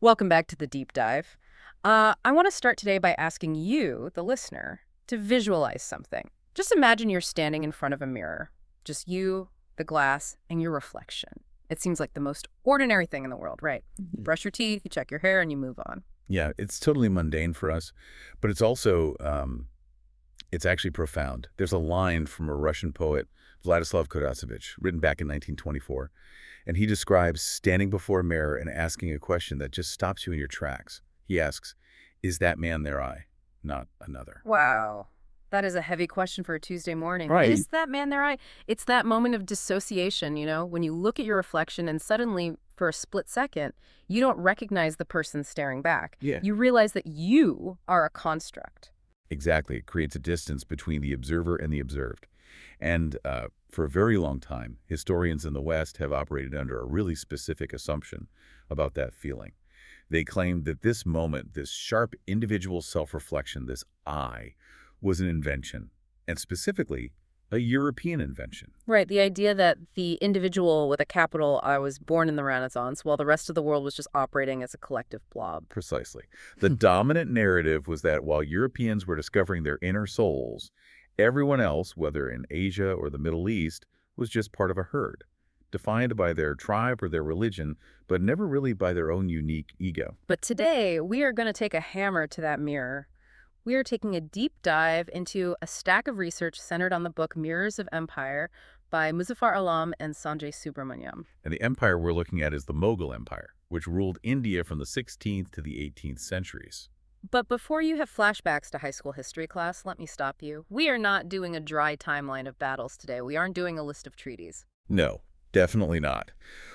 Welcome back to the deep dive. I want to start today by asking you, the listener, to visualize something. Just imagine you're standing in front of a mirror. Just you, the glass, and your reflection. It seems like the most ordinary thing in the world, right? You brush your teeth, you check your hair, and you move on. Yeah, it's totally mundane for us, but it's also, it's actually profound. There's a line from a Russian poet, Vladislav Kodasevich, written back in 1924, and he describes standing before a mirror and asking a question that just stops you in your tracks. He asks, is that man their eye, not another? Wow. That is a heavy question for a Tuesday morning. Right. Is that man their eye? It's that moment of dissociation, when you look at your reflection and suddenly, for a split second, you don't recognize the person staring back. Yeah. You realize that you are a construct. Exactly. It creates a distance between the observer and the observed. And for a very long time, historians in the West have operated under a really specific assumption about that feeling. They claimed that this moment, this sharp individual self-reflection, this I, was an invention, and specifically a European invention. Right, the idea that the individual with a capital I was born in the Renaissance, while the rest of the world was just operating as a collective blob. Precisely. The dominant narrative was that while Europeans were discovering their inner souls, everyone else, whether in Asia or the Middle East, was just part of a herd, defined by their tribe or their religion, but never really by their own unique ego. But today, we are going to take a hammer to that mirror. We are taking a deep dive into a stack of research centered on the book Mirrors of Empire by Muzaffar Alam and Sanjay Subramaniam. And the empire we're looking at is the Mughal Empire, which ruled India from the 16th to the 18th centuries. But before you have flashbacks to high school history class, let me stop you. We are not doing a dry timeline of battles today. We aren't doing a list of treaties. No, definitely not.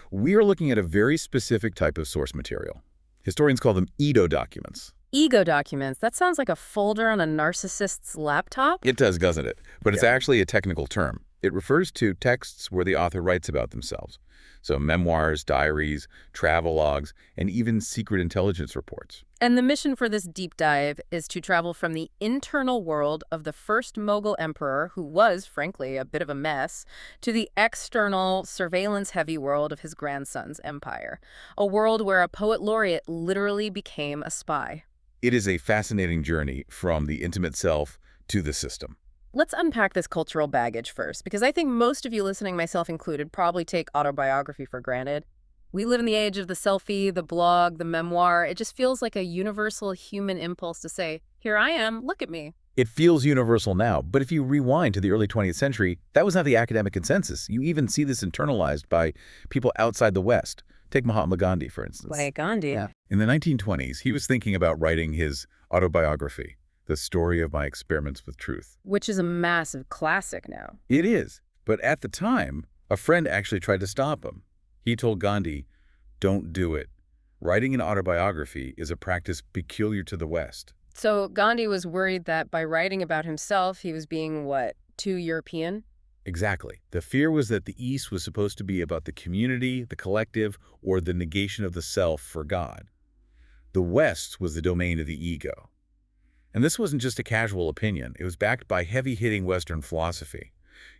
We are looking at a very specific type of source material. Historians call them Edo documents. Ego documents. That sounds like a folder on a narcissist's laptop. It does, doesn't it? But it's Yeah. actually a technical term. It refers to texts where the author writes about themselves. So memoirs, diaries, travel logs, and even secret intelligence reports. And the mission for this deep dive is to travel from the internal world of the first Mughal emperor, who was, frankly, a bit of a mess, to the external, surveillance-heavy world of his grandson's empire. A world where a poet laureate literally became a spy. It is a fascinating journey from the intimate self to the system. Let's unpack this cultural baggage first, because I think most of you listening, myself included, probably take autobiography for granted. We live in the age of the selfie, the blog, the memoir. It just feels like a universal human impulse to say, here I am, look at me. It feels universal now, but if you rewind to the early 20th century, that was not the academic consensus. You even see this internalized by people outside the West. Take Mahatma Gandhi, for instance. Like Gandhi. Yeah. In the 1920s, he was thinking about writing his autobiography, The Story of My Experiments with Truth. Which is a massive classic now. It is, but at the time, a friend actually tried to stop him. He told Gandhi, don't do it. Writing an autobiography is a practice peculiar to the West. So Gandhi was worried that by writing about himself, he was being, what, too European? Exactly. The fear was that the East was supposed to be about the community, the collective, or the negation of the self for God. The West was the domain of the ego. And this wasn't just a casual opinion. It was backed by heavy-hitting Western philosophy.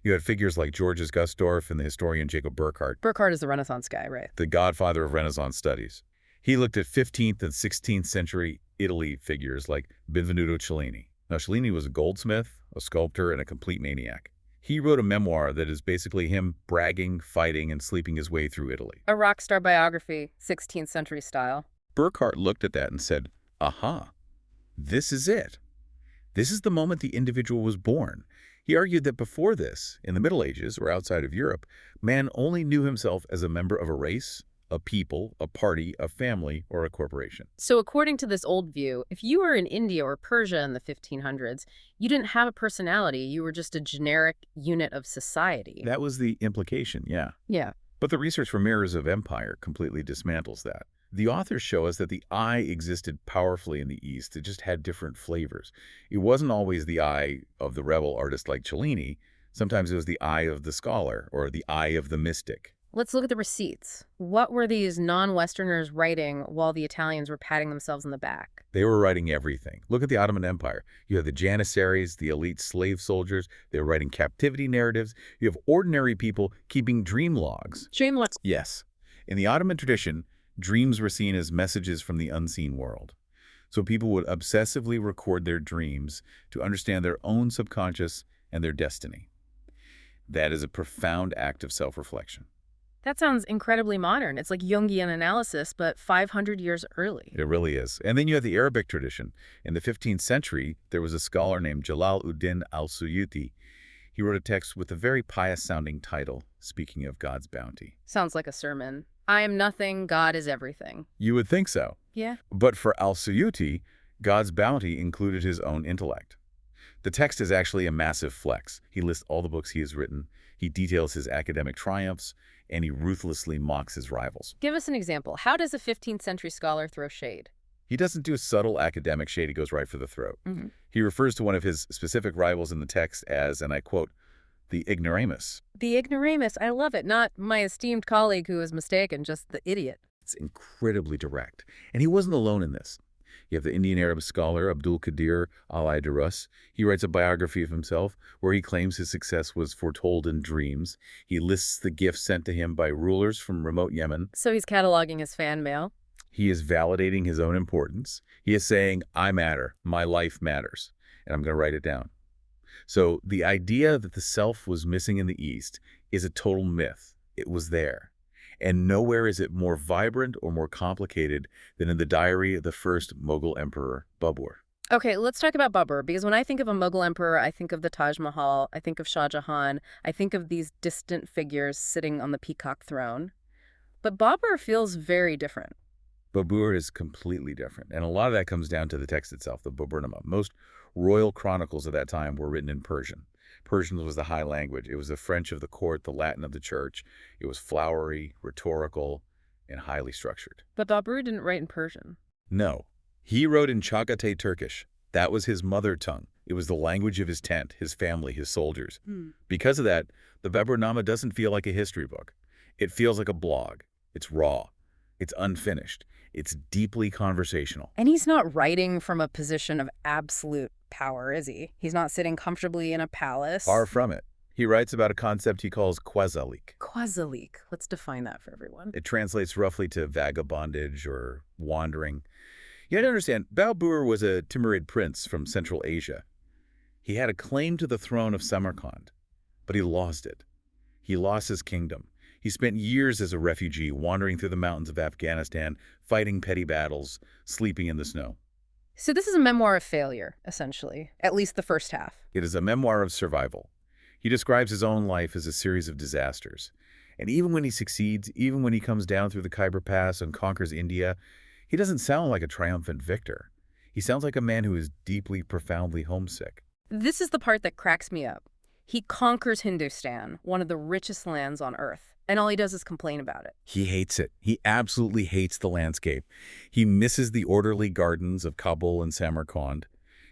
You had figures like Georges Gusdorf and the historian Jacob Burckhardt. Burckhardt is the Renaissance guy, right? The godfather of Renaissance studies. He looked at 15th and 16th century Italy figures like Benvenuto Cellini. Now, Cellini was a goldsmith, a sculptor, and a complete maniac. He wrote a memoir that is basically him bragging, fighting, and sleeping his way through Italy. A rock star biography, 16th century style. Burckhardt looked at that and said, aha, this is it. This is the moment the individual was born. He argued that before this, in the Middle Ages or outside of Europe, man only knew himself as a member of a race, a people, a party, a family, or a corporation. So according to this old view, if you were in India or Persia in the 1500s, you didn't have a personality. You were just a generic unit of society. That was the implication, yeah. Yeah. But the research for Mirrors of Empire completely dismantles that. The authors show us that the I existed powerfully in the East. It just had different flavors. It wasn't always the I of the rebel artist like Cellini. Sometimes it was the I of the scholar or the I of the mystic. Let's look at the receipts. What were these non-Westerners writing while the Italians were patting themselves on the back? They were writing everything. Look at the Ottoman Empire. You have the Janissaries, the elite slave soldiers. They were writing captivity narratives. You have ordinary people keeping dream logs. Dream logs. Yes. In the Ottoman tradition, Dreams were seen as messages from the unseen world. So people would obsessively record their dreams to understand their own subconscious and their destiny. That is a profound act of self-reflection. That sounds incredibly modern. It's like Jungian analysis, but 500 years early. It really is. And then you have the Arabic tradition. In the 15th century, there was a scholar named Jalal-ud-Din al-Suyuti. He wrote a text with a very pious-sounding title, speaking of God's bounty. Sounds like a sermon. I am nothing, God is everything. You would think so. Yeah. But for al-Suyuti, God's bounty included his own intellect. The text is actually a massive flex. He lists all the books he has written, he details his academic triumphs, and he ruthlessly mocks his rivals. Give us an example. How does a 15th century scholar throw shade? He doesn't do a subtle academic shade, he goes right for the throat. Mm-hmm. He refers to one of his specific rivals in the text as, and I quote, the ignoramus. The ignoramus, I love it. Not my esteemed colleague who was mistaken, just the idiot. It's incredibly direct. And he wasn't alone in this. You have the Indian Arab scholar Abdul Qadir al-Aidarus. He writes a biography of himself where he claims his success was foretold in dreams. He lists the gifts sent to him by rulers from remote Yemen. So he's cataloging his fan mail. He is validating his own importance. He is saying, I matter, my life matters, and I'm going to write it down. So the idea that the self was missing in the East is a total myth. It was there. And nowhere is it more vibrant or more complicated than in the diary of the first Mughal emperor, Babur. Okay, let's talk about Babur, because when I think of a Mughal emperor, I think of the Taj Mahal, I think of Shah Jahan, I think of these distant figures sitting on the peacock throne. But Babur feels very different. Babur is completely different, and a lot of that comes down to the text itself, the Baburnama. Most royal chronicles of that time were written in Persian. Persian was the high language. It was the French of the court, the Latin of the church. It was flowery, rhetorical, and highly structured. But Babur didn't write in Persian. No. He wrote in Chagatai Turkish. That was his mother tongue. It was the language of his tent, his family, his soldiers. Because of that, the Baburnama doesn't feel like a history book. It feels like a blog. It's raw. It's unfinished. It's deeply conversational. And he's not writing from a position of absolute power, is he? He's not sitting comfortably in a palace. Far from it. He writes about a concept he calls quasalik. Quasalik. Let's define that for everyone. It translates roughly to vagabondage or wandering. You have to understand, Babur was a Timurid prince from Central Asia. He had a claim to the throne of Samarkand, but he lost it. He lost his kingdom. He spent years as a refugee, wandering through the mountains of Afghanistan, fighting petty battles, sleeping in the snow. So this is a memoir of failure, essentially, at least the first half. It is a memoir of survival. He describes his own life as a series of disasters. And even when he succeeds, even when he comes down through the Khyber Pass and conquers India, he doesn't sound like a triumphant victor. He sounds like a man who is deeply, profoundly homesick. This is the part that cracks me up. He conquers Hindustan, one of the richest lands on earth, and all he does is complain about it. He hates it. He absolutely hates the landscape. He misses the orderly gardens of Kabul and Samarkand.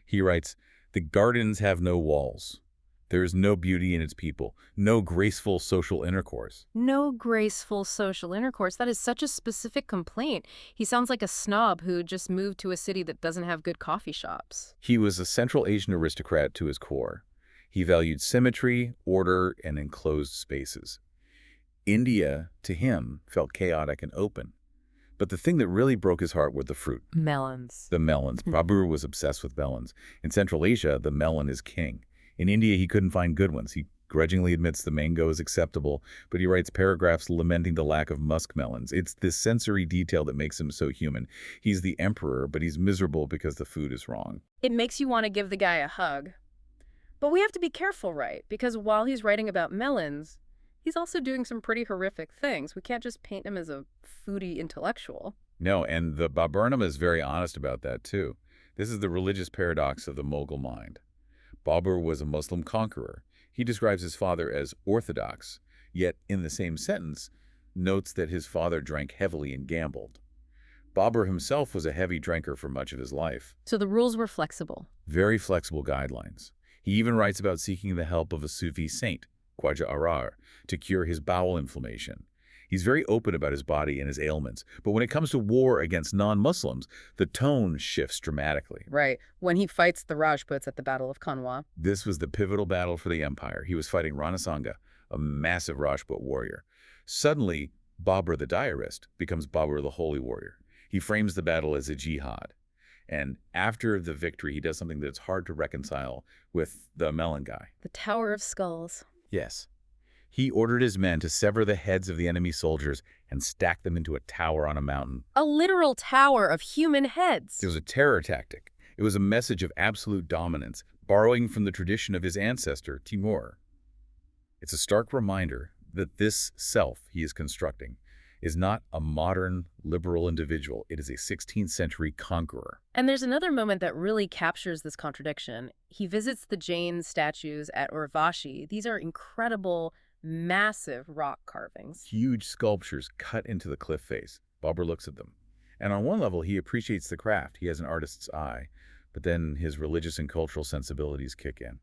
He writes, "The gardens have no walls. There is no beauty in its people, no graceful social intercourse." No graceful social intercourse. That is such a specific complaint. He sounds like a snob who just moved to a city that doesn't have good coffee shops. He was a Central Asian aristocrat to his core. He valued symmetry, order, and enclosed spaces. India, to him, felt chaotic and open. But the thing that really broke his heart were the fruit. Melons. The melons. Babur was obsessed with melons. In Central Asia, the melon is king. In India, he couldn't find good ones. He grudgingly admits the mango is acceptable, but he writes paragraphs lamenting the lack of muskmelons. It's this sensory detail that makes him so human. He's the emperor, but he's miserable because the food is wrong. It makes you want to give the guy a hug. But we have to be careful, right? Because while he's writing about melons, he's also doing some pretty horrific things. We can't just paint him as a foodie intellectual. No, and the Baburnama is very honest about that, too. This is the religious paradox of the Mughal mind. Babur was a Muslim conqueror. He describes his father as orthodox, yet in the same sentence, notes that his father drank heavily and gambled. Babur himself was a heavy drinker for much of his life. So the rules were flexible. Very flexible guidelines. He even writes about seeking the help of a Sufi saint, Khwaja Arar, to cure his bowel inflammation. He's very open about his body and his ailments, but when it comes to war against non-Muslims, the tone shifts dramatically. Right, when he fights the Rajputs at the Battle of Kanwa. This was the pivotal battle for the empire. He was fighting Rana Sanga, a massive Rajput warrior. Suddenly, Babur the diarist becomes Babur the holy warrior. He frames the battle as a jihad. And after the victory, he does something that's hard to reconcile with the Melon guy. The Tower of Skulls. Yes. He ordered his men to sever the heads of the enemy soldiers and stack them into a tower on a mountain. A literal tower of human heads. It was a terror tactic. It was a message of absolute dominance, borrowing from the tradition of his ancestor, Timur. It's a stark reminder that this self he is constructing is not a modern, liberal individual. It is a 16th century conqueror. And there's another moment that really captures this contradiction. He visits the Jain statues at Urvashi. These are incredible, massive rock carvings. Huge sculptures cut into the cliff face. Babur looks at them. And on one level, he appreciates the craft. He has an artist's eye. But then his religious and cultural sensibilities kick in.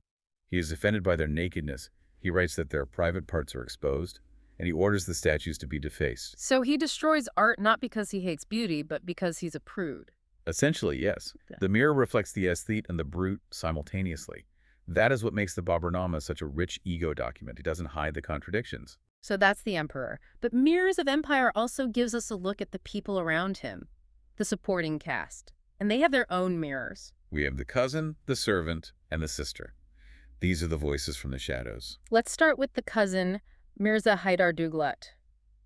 He is offended by their nakedness. He writes that their private parts are exposed, and he orders the statues to be defaced. So he destroys art not because he hates beauty, but because he's a prude. Essentially, yes. Yeah. The mirror reflects the aesthete and the brute simultaneously. That is what makes the Baburnama such a rich ego document. It doesn't hide the contradictions. So that's the emperor. But Mirrors of Empire also gives us a look at the people around him, the supporting cast. And they have their own mirrors. We have the cousin, the servant, and the sister. These are the voices from the shadows. Let's start with the cousin, Mirza Haidar Duglat.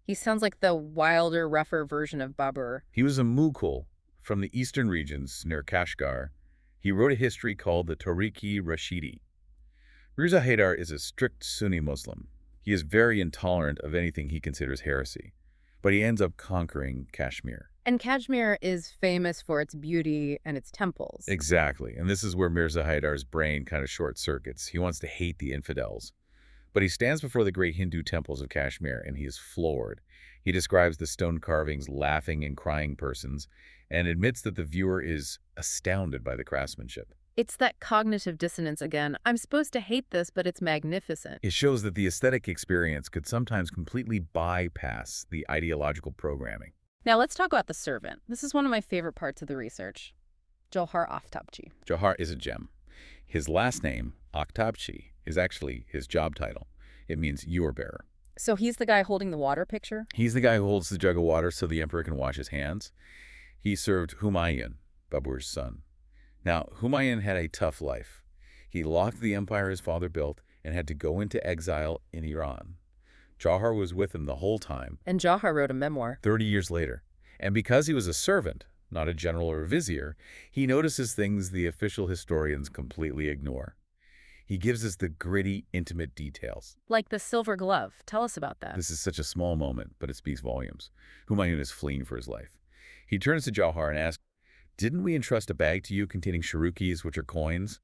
He sounds like the wilder, rougher version of Babur. He was a Mughal from the eastern regions near Kashgar. He wrote a history called the Tariq-i-Rashidi. Mirza Haidar is a strict Sunni Muslim. He is very intolerant of anything he considers heresy, but he ends up conquering Kashmir. And Kashmir is famous for its beauty and its temples. Exactly, and this is where Mirza Haidar's brain kind of short-circuits. He wants to hate the infidels. But he stands before the great Hindu temples of Kashmir, and he is floored. He describes the stone carvings, laughing and crying persons, and admits that the viewer is astounded by the craftsmanship. It's that cognitive dissonance again. I'm supposed to hate this, but it's magnificent. It shows that the aesthetic experience could sometimes completely bypass the ideological programming. Now let's talk about the servant. This is one of my favorite parts of the research. Johar Aftabchi. Johar is a gem. His last name, Aftabchi, is actually his job title. It means ewer bearer. So he's the guy holding the water picture? He's the guy who holds the jug of water so the emperor can wash his hands. He served Humayun, Babur's son. Now, Humayun had a tough life. He lost the empire his father built and had to go into exile in Iran. Johar was with him the whole time. And Johar wrote a memoir. 30 years later. And because he was a servant, not a general or a vizier, he notices things the official historians completely ignore. He gives us the gritty, intimate details. Like the silver glove. Tell us about that. This is such a small moment, but it speaks volumes. Humayun is fleeing for his life. He turns to Johar and asks, "Didn't we entrust a bag to you containing sharukis, which are coins?"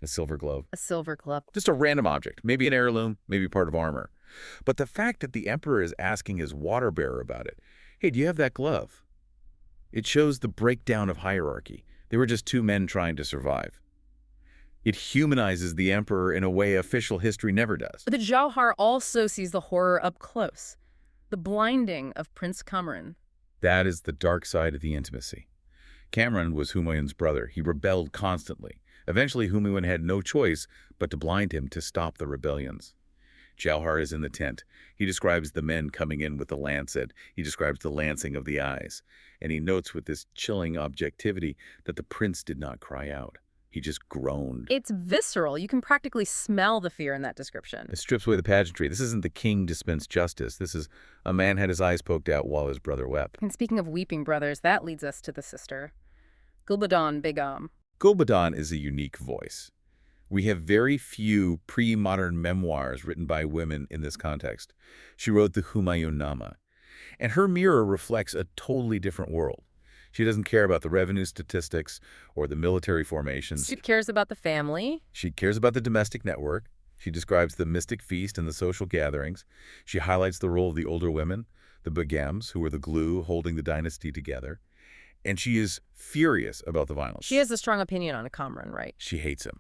A silver glove. A silver glove. Just a random object, maybe an heirloom, maybe part of armor. But the fact that the emperor is asking his water bearer about it, "Hey, do you have that glove?" It shows the breakdown of hierarchy. They were just two men trying to survive. It humanizes the emperor in a way official history never does. But the Johar also sees the horror up close. The blinding of Prince Kamran. That is the dark side of the intimacy. Kamran was Humayun's brother. He rebelled constantly. Eventually, Humayun had no choice but to blind him to stop the rebellions. Johar is in the tent. He describes the men coming in with the lancet. He describes the lancing of the eyes. And he notes with this chilling objectivity that the prince did not cry out. He just groaned. It's visceral. You can practically smell the fear in that description. It strips away the pageantry. This isn't the king dispensed justice. This is a man had his eyes poked out while his brother wept. And speaking of weeping brothers, that leads us to the sister, Gulbadan Begum. Gulbadan is a unique voice. We have very few pre-modern memoirs written by women in this context. She wrote the Humayun-Nama, and her mirror reflects a totally different world. She doesn't care about the revenue statistics or the military formations. She cares about the family. She cares about the domestic network. She describes the mystic feast and the social gatherings. She highlights the role of the older women, the Begums, who were the glue holding the dynasty together. And she is furious about the violence. She has a strong opinion on Kamran, right? She hates him.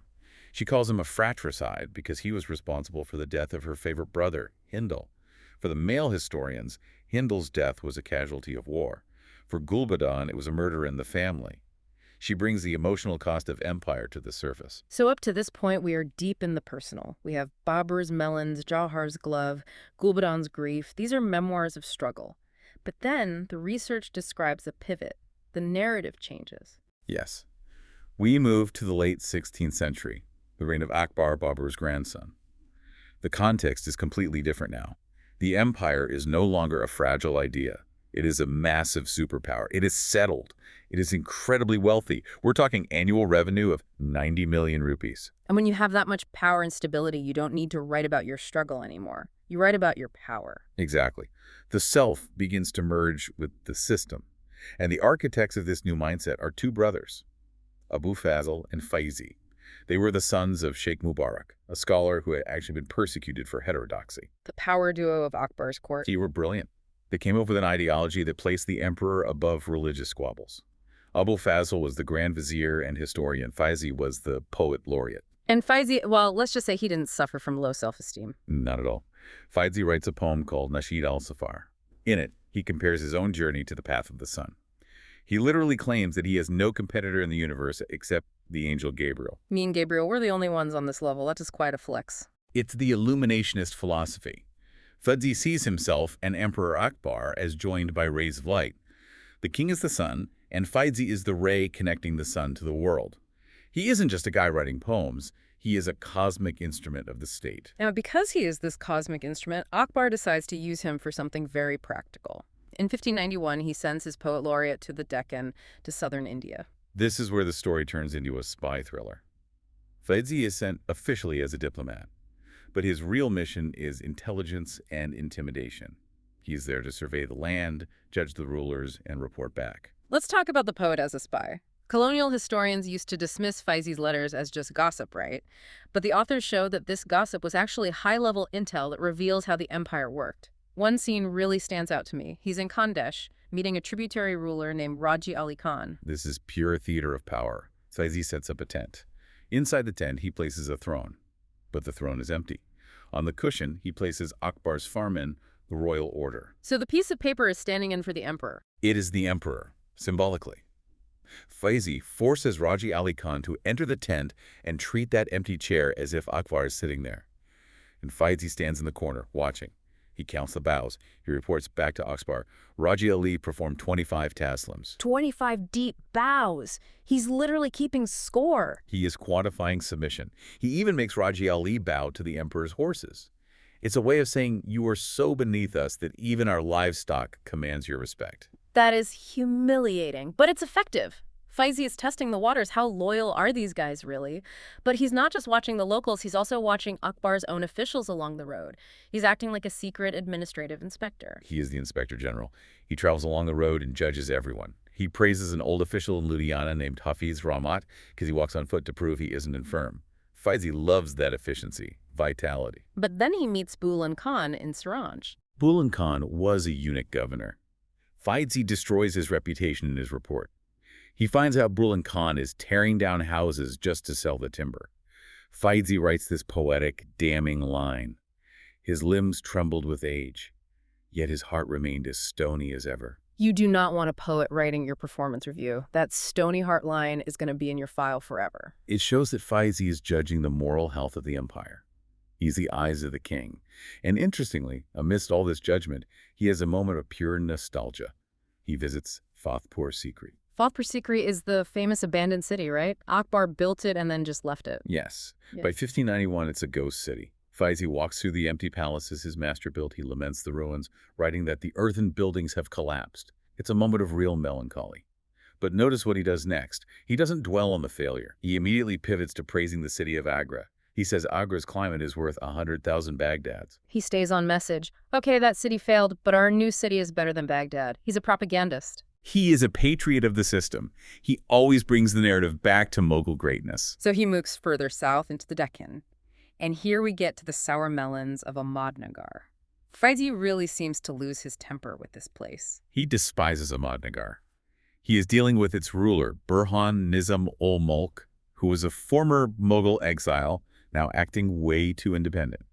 She calls him a fratricide because he was responsible for the death of her favorite brother, Hindal. For the male historians, Hindal's death was a casualty of war. For Gulbadan, it was a murder in the family. She brings the emotional cost of empire to the surface. So up to this point, we are deep in the personal. We have Babur's melons, Johar's glove, Gulbadan's grief. These are memoirs of struggle. But then the research describes a pivot. The narrative changes. Yes. We move to the late 16th century, the reign of Akbar, Babur's grandson. The context is completely different now. The empire is no longer a fragile idea. It is a massive superpower. It is settled. It is incredibly wealthy. We're talking annual revenue of 90 million rupees. And when you have that much power and stability, you don't need to write about your struggle anymore. You write about your power. Exactly. The self begins to merge with the system. And the architects of this new mindset are two brothers, Abu Fazl and Faizi. They were the sons of Sheikh Mubarak, a scholar who had actually been persecuted for heterodoxy. The power duo of Akbar's court. They were brilliant. They came up with an ideology that placed the emperor above religious squabbles. Abu Fazl was the grand vizier and historian. Faizi was the poet laureate. And Faizi, well, let's just say he didn't suffer from low self-esteem. Not at all. Faizi writes a poem called Nasheed al-Safar. In it, he compares his own journey to the path of the sun. He literally claims that he has no competitor in the universe except the angel Gabriel. Me and Gabriel, we're the only ones on this level. That is quite a flex. It's the illuminationist philosophy. Faizi sees himself and Emperor Akbar as joined by rays of light. The king is the sun, and Faizi is the ray connecting the sun to the world. He isn't just a guy writing poems. He is a cosmic instrument of the state. Now, because he is this cosmic instrument, Akbar decides to use him for something very practical. In 1591, he sends his poet laureate to the Deccan, to southern India. This is where the story turns into a spy thriller. Faizi is sent officially as a diplomat, but his real mission is intelligence and intimidation. He is there to survey the land, judge the rulers, and report back. Let's talk about the poet as a spy. Colonial historians used to dismiss Faizi's letters as just gossip, right? But the authors show that this gossip was actually high-level intel that reveals how the empire worked. One scene really stands out to me. He's in Khandesh, meeting a tributary ruler named Raji Ali Khan. This is pure theater of power. Faizi sets up a tent. Inside the tent, he places a throne, but the throne is empty. On the cushion, he places Akbar's farman, the royal order. So the piece of paper is standing in for the emperor. It is the emperor, symbolically. Faizi forces Raji Ali Khan to enter the tent and treat that empty chair as if Akbar is sitting there. And Faizi stands in the corner, watching. He counts the bows. He reports back to Akbar. Raji Ali performed 25 taslims. 25 deep bows. He's literally keeping score. He is quantifying submission. He even makes Raji Ali bow to the emperor's horses. It's a way of saying, you are so beneath us that even our livestock commands your respect. That is humiliating, but it's effective. Faizi is testing the waters. How loyal are these guys, really? But he's not just watching the locals, he's also watching Akbar's own officials along the road. He's acting like a secret administrative inspector. He is the inspector general. He travels along the road and judges everyone. He praises an old official in Ludhiana named Hafiz Rahmat because he walks on foot to prove he isn't infirm. Faizi loves that efficiency, vitality. But then he meets Bulan Khan in Saranj. Bulan Khan was a eunuch governor. Faizi destroys his reputation in his report. He finds out Bulan Khan is tearing down houses just to sell the timber. Faizi writes this poetic, damning line. His limbs trembled with age, yet his heart remained as stony as ever. You do not want a poet writing your performance review. That stony heart line is going to be in your file forever. It shows that Faizi is judging the moral health of the empire. He's the eyes of the king. And interestingly, amidst all this judgment, he has a moment of pure nostalgia. He visits Fatehpur Sikri. Fatehpur Sikri is the famous abandoned city, right? Akbar built it and then just left it. Yes. By 1591, it's a ghost city. Faizi walks through the empty palaces his master built. He laments the ruins, writing that the earthen buildings have collapsed. It's a moment of real melancholy. But notice what he does next. He doesn't dwell on the failure. He immediately pivots to praising the city of Agra. He says Agra's climate is worth 100,000 Baghdads. He stays on message. Okay, that city failed, but our new city is better than Baghdad. He's a propagandist. He is a patriot of the system. He always brings the narrative back to Mughal greatness. So he moves further south into the Deccan. And here we get to the sour melons of Ahmadnagar. Faizi really seems to lose his temper with this place. He despises Ahmadnagar. He is dealing with its ruler, Burhan Nizam-ul-Mulk, who was a former Mughal exile, now acting way too independent.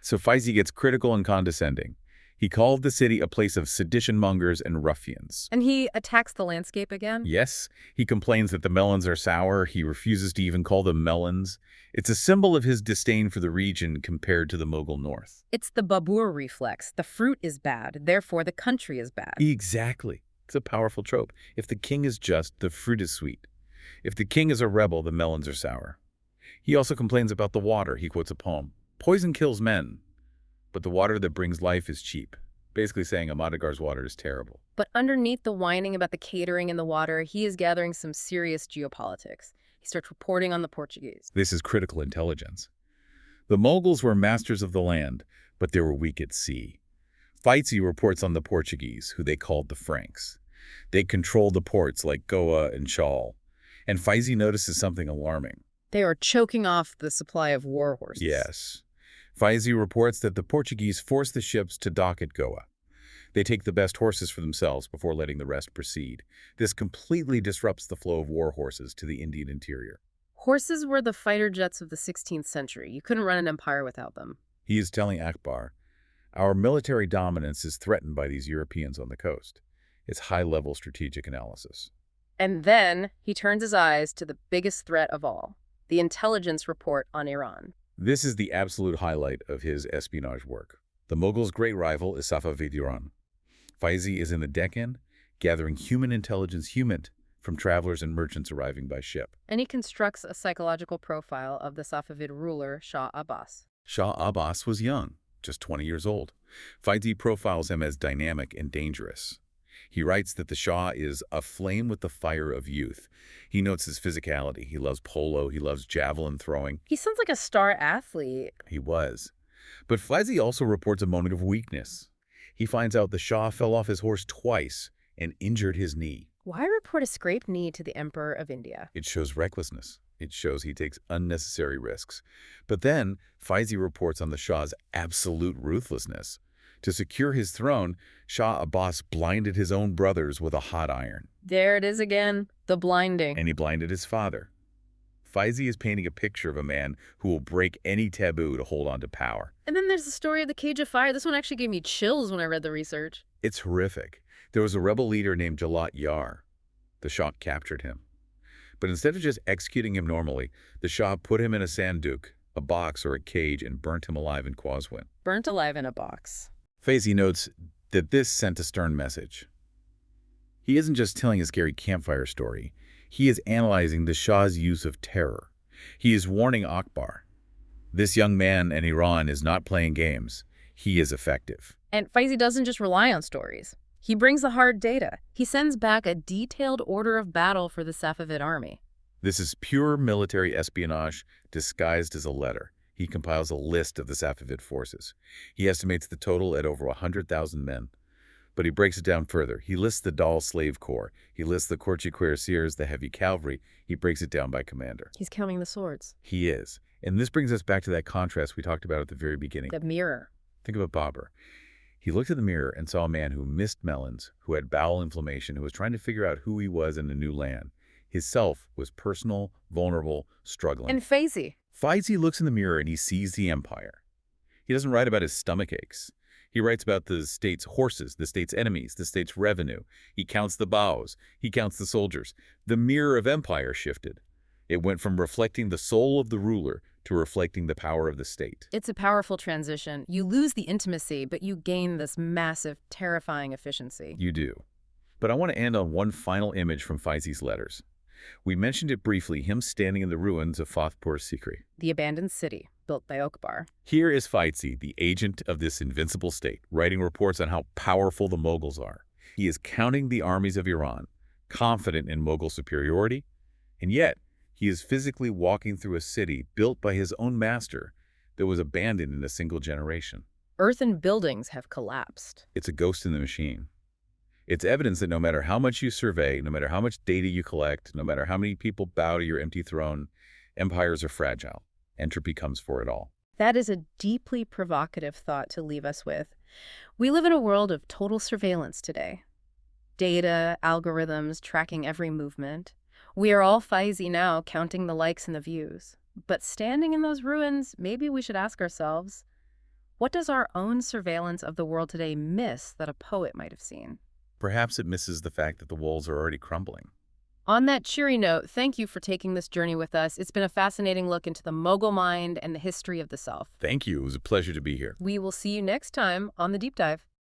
So Faizi gets critical and condescending. He called the city a place of sedition-mongers and ruffians. And he attacks the landscape again? Yes, he complains that the melons are sour. He refuses to even call them melons. It's a symbol of his disdain for the region compared to the Mughal north. It's the Babur reflex. The fruit is bad, therefore the country is bad. Exactly. It's a powerful trope. If the king is just, the fruit is sweet. If the king is a rebel, the melons are sour. He also complains about the water. He quotes a poem. Poison kills men, but the water that brings life is cheap. Basically saying Ahmadnagar's water is terrible. But underneath the whining about the catering and the water, he is gathering some serious geopolitics. He starts reporting on the Portuguese. This is critical intelligence. The Mughals were masters of the land, but they were weak at sea. Faizi reports on the Portuguese, who they called the Franks. They controlled the ports like Goa and Chaul. And Faizi notices something alarming. They are choking off the supply of war horses. Yes. Faizi reports that the Portuguese force the ships to dock at Goa. They take the best horses for themselves before letting the rest proceed. This completely disrupts the flow of war horses to the Indian interior. Horses were the fighter jets of the 16th century. You couldn't run an empire without them. He is telling Akbar, our military dominance is threatened by these Europeans on the coast. It's high-level strategic analysis. And then he turns his eyes to the biggest threat of all, the intelligence report on Iran. This is the absolute highlight of his espionage work. The Mughals' great rival is Safavid Iran. Faizi is in the Deccan, gathering human intelligence from travelers and merchants arriving by ship. And he constructs a psychological profile of the Safavid ruler, Shah Abbas. Shah Abbas was young, just 20 years old. Faizi profiles him as dynamic and dangerous. He writes that the Shah is aflame with the fire of youth. He notes his physicality. He loves polo. He loves javelin throwing. He sounds like a star athlete. He was. But Faizi also reports a moment of weakness. He finds out the Shah fell off his horse twice and injured his knee. Why report a scraped knee to the Emperor of India? It shows recklessness. It shows he takes unnecessary risks. But then Faizi reports on the Shah's absolute ruthlessness. To secure his throne, Shah Abbas blinded his own brothers with a hot iron. There it is again, the blinding. And he blinded his father. Faizi is painting a picture of a man who will break any taboo to hold on to power. And then there's the story of the Cage of Fire. This one actually gave me chills when I read the research. It's horrific. There was a rebel leader named Jalat Yar. The Shah captured him. But instead of just executing him normally, the Shah put him in a sanduk, a box or a cage, and burnt him alive in Qazwin. Burnt alive in a box. Faizi notes that this sent a stern message. He isn't just telling a scary campfire story. He is analyzing the Shah's use of terror. He is warning Akbar. This young man in Iran is not playing games. He is effective. And Faizi doesn't just rely on stories. He brings the hard data. He sends back a detailed order of battle for the Safavid army. This is pure military espionage disguised as a letter. He compiles a list of the Safavid forces. He estimates the total at over 100,000 men. But he breaks it down further. He lists the Dal slave corps. He lists the courtiers, the heavy cavalry. He breaks it down by commander. He's counting the swords. He is. And this brings us back to that contrast we talked about at the very beginning. The mirror. Think about Babur. He looked in the mirror and saw a man who missed melons, who had bowel inflammation, who was trying to figure out who he was in a new land. His self was personal, vulnerable, struggling. And Faizi looks in the mirror and he sees the empire. He doesn't write about his stomach aches. He writes about the state's horses, the state's enemies, the state's revenue. He counts the bows. He counts the soldiers. The mirror of empire shifted. It went from reflecting the soul of the ruler to reflecting the power of the state. It's a powerful transition. You lose the intimacy, but you gain this massive, terrifying efficiency. You do. But I want to end on one final image from Faizi's letters. We mentioned it briefly, him standing in the ruins of Fatehpur Sikri, The abandoned city, built by Akbar. Here is Faizi, the agent of this invincible state, writing reports on how powerful the Mughals are. He is counting the armies of Iran, confident in Mughal superiority, and yet he is physically walking through a city built by his own master that was abandoned in a single generation. Earthen buildings have collapsed. It's a ghost in the machine. It's evidence that no matter how much you survey, no matter how much data you collect, no matter how many people bow to your empty throne, empires are fragile. Entropy comes for it all. That is a deeply provocative thought to leave us with. We live in a world of total surveillance today. Data, algorithms, tracking every movement. We are all Faizi now, counting the likes and the views. But standing in those ruins, maybe we should ask ourselves, What does our own surveillance of the world today miss that a poet might have seen? Perhaps it misses the fact that the walls are already crumbling. On that cheery note, thank you for taking this journey with us. It's been a fascinating look into the Mughal mind and the history of the Self. Thank you. It was a pleasure to be here. We will see you next time on The Deep Dive.